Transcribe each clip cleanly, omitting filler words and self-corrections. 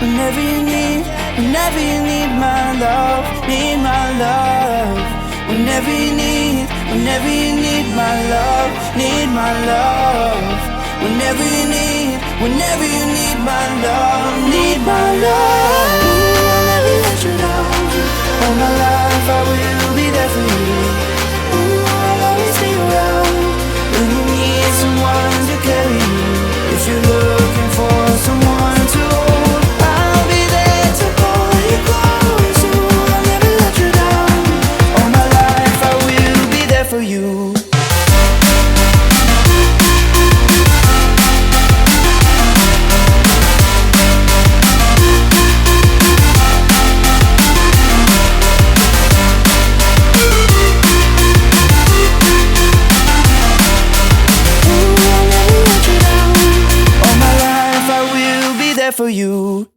whenever you need my love, need my love. Whenever you need my love, need my love. Whenever you need my love, need my love. I'll never let you down. All my life I will be there for you. I'll always be around when you need someone to carry you. If you're looking for someone to hold, I'll be there to pull you close. I'll never let you down. All my life I will be there for you. For you.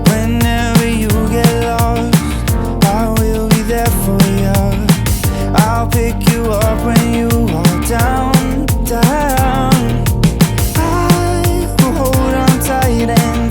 Whenever you get lost, I will be there for you. I'll pick you up when you are down, down. I will hold on tight and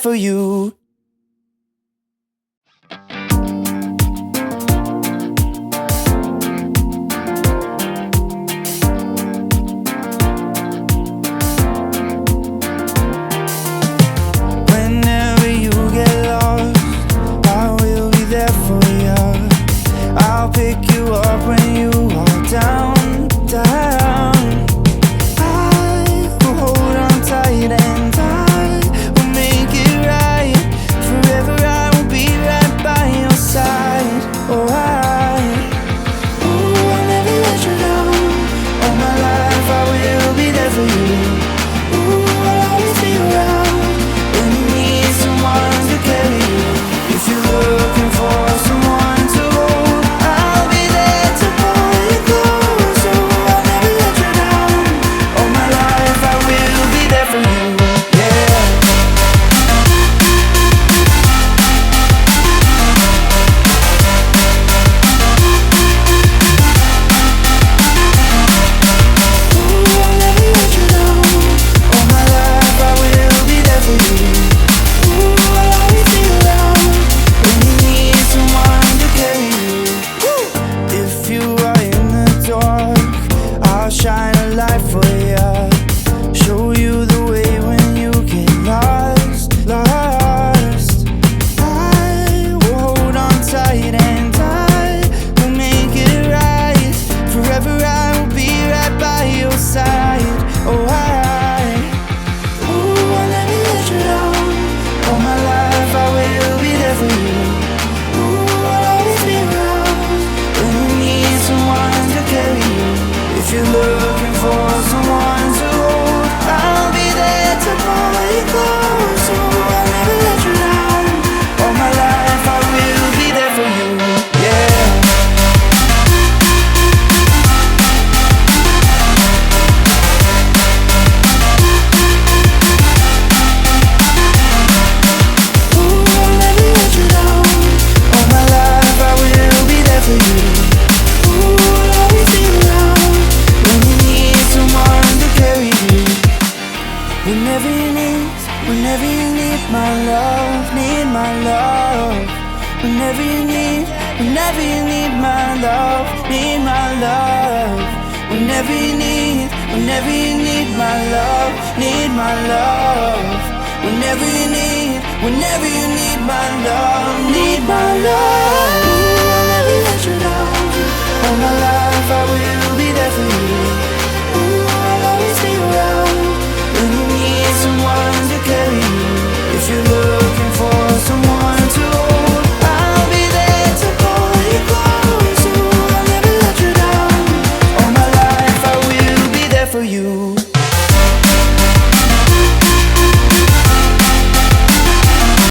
for you. Whenever you get lost, I will be there for you. I'll pick you up when you are down, down. I will hold on tight and I will whenever you need my love, need my love. Whenever you need my love, need my love. Whenever you need my love, need my love. Whenever you need my love, need my love.